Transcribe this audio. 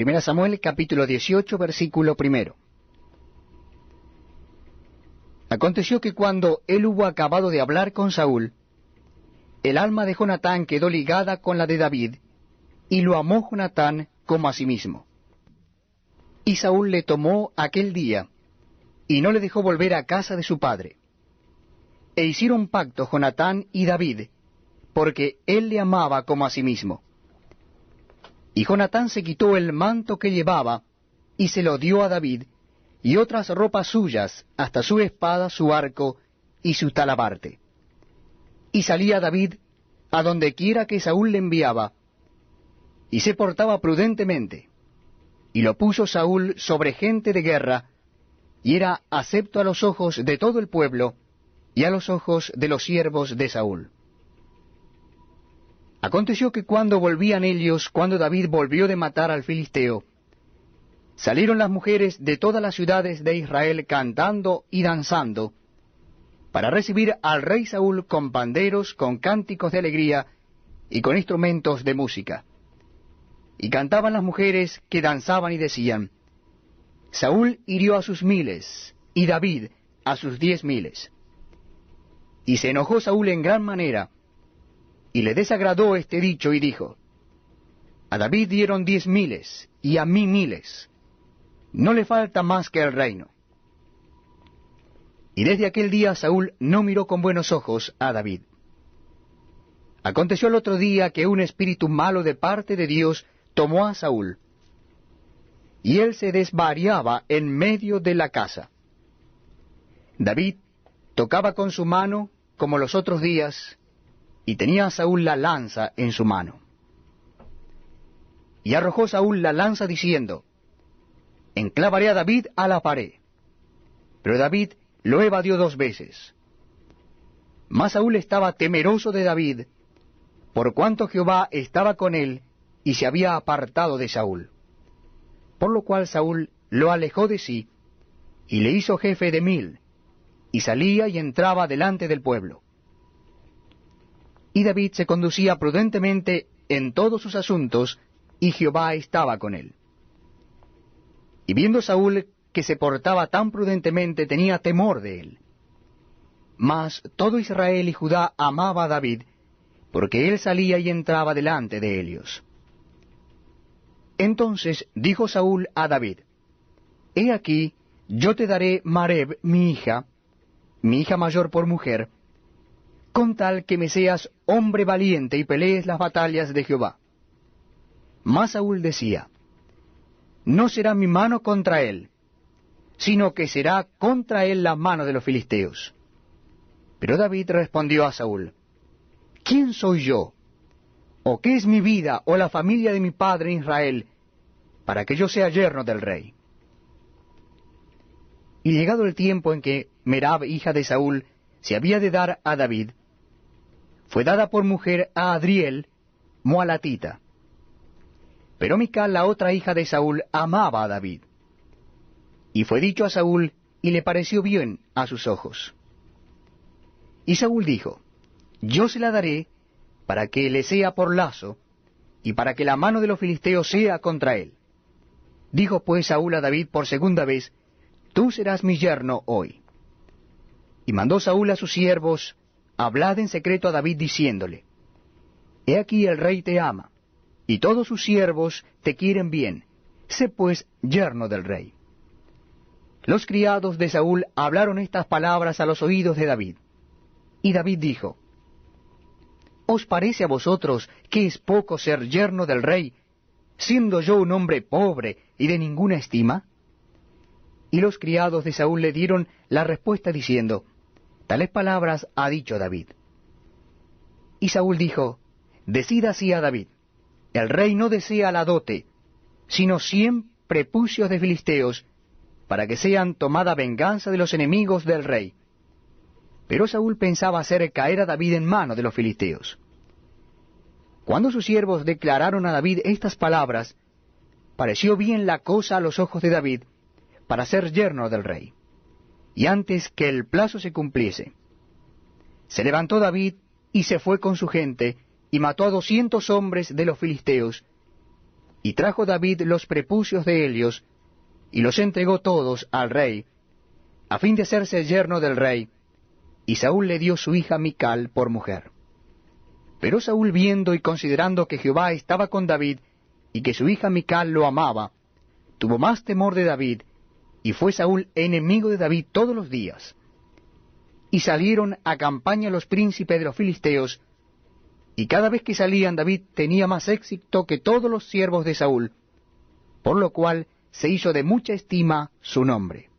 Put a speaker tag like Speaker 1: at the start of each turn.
Speaker 1: 1 Samuel capítulo 18, versículo 1. Aconteció que cuando él hubo acabado de hablar con Saúl, el alma de Jonatán quedó ligada con la de David, y lo amó Jonatán como a sí mismo. Y Saúl le tomó aquel día, y no le dejó volver a casa de su padre. E hicieron pacto Jonatán y David, porque él le amaba como a sí mismo. Y Jonatán se quitó el manto que llevaba, y se lo dio a David, y otras ropas suyas, hasta su espada, su arco, y su talabarte. Y salía David a donde quiera que Saúl le enviaba, y se portaba prudentemente. Y lo puso Saúl sobre gente de guerra, y era acepto a los ojos de todo el pueblo, y a los ojos de los siervos de Saúl. Aconteció que cuando volvían ellos, cuando David volvió de matar al filisteo, salieron las mujeres de todas las ciudades de Israel cantando y danzando, para recibir al rey Saúl con panderos, con cánticos de alegría y con instrumentos de música. Y cantaban las mujeres que danzaban y decían: Saúl hirió a sus 1000, y David a sus 10,000. Y se enojó Saúl en gran manera, y le desagradó este dicho, y dijo: A David dieron 10,000, y a mí 1000. No le falta más que el reino. Y desde aquel día Saúl no miró con buenos ojos a David. Aconteció el otro día que un espíritu malo de parte de Dios tomó a Saúl, y él se desvariaba en medio de la casa. David tocaba con su mano como los otros días, y tenía a Saúl la lanza en su mano. Y arrojó Saúl la lanza diciendo: Enclavaré a David a la pared. Pero David lo evadió 2 veces. Mas Saúl estaba temeroso de David, por cuanto Jehová estaba con él, y se había apartado de Saúl. Por lo cual Saúl lo alejó de sí, y le hizo jefe de 1000, y salía y entraba delante del pueblo. Y David se conducía prudentemente en todos sus asuntos, y Jehová estaba con él. Y viendo Saúl que se portaba tan prudentemente, tenía temor de él. Mas todo Israel y Judá amaba a David, porque él salía y entraba delante de ellos. Entonces dijo Saúl a David: He aquí, yo te daré Mareb, mi hija mayor por mujer, con tal que me seas hombre valiente y pelees las batallas de Jehová. Mas Saúl decía: No será mi mano contra él, sino que será contra él la mano de los filisteos. Pero David respondió a Saúl: ¿Quién soy yo? ¿O qué es mi vida o la familia de mi padre Israel, para que yo sea yerno del rey? Y llegado el tiempo en que Merab, hija de Saúl, se había de dar a David, fue dada por mujer a Adriel, moalatita. Pero Mical, la otra hija de Saúl, amaba a David. Y fue dicho a Saúl, y le pareció bien a sus ojos. Y Saúl dijo: Yo se la daré, para que le sea por lazo, y para que la mano de los filisteos sea contra él. Dijo pues Saúl a David por segunda vez: Tú serás mi yerno hoy. Y mandó Saúl a sus siervos: Hablad en secreto a David diciéndole: He aquí el rey te ama, y todos sus siervos te quieren bien, sé pues yerno del rey. Los criados de Saúl hablaron estas palabras a los oídos de David. Y David dijo: ¿Os parece a vosotros que es poco ser yerno del rey, siendo yo un hombre pobre y de ninguna estima? Y los criados de Saúl le dieron la respuesta diciendo: Tales palabras ha dicho David. Y Saúl dijo: Decid así a David: El rey no desea la dote, sino 100 prepucios de filisteos, para que sean tomada venganza de los enemigos del rey. Pero Saúl pensaba hacer caer a David en mano de los filisteos. Cuando sus siervos declararon a David estas palabras, pareció bien la cosa a los ojos de David para ser yerno del rey. Y antes que el plazo se cumpliese, se levantó David y se fue con su gente, y mató a 200 hombres de los filisteos, Y trajo David los prepucios de ellos, y los entregó todos al rey, a fin de hacerse yerno del rey, y Saúl le dio su hija Mical por mujer. Pero Saúl, viendo y considerando que Jehová estaba con David, y que su hija Mical lo amaba, tuvo más temor de David, y fue Saúl enemigo de David todos los días. Y salieron a campaña los príncipes de los filisteos, y cada vez que salían David tenía más éxito que todos los siervos de Saúl, por lo cual se hizo de mucha estima su nombre.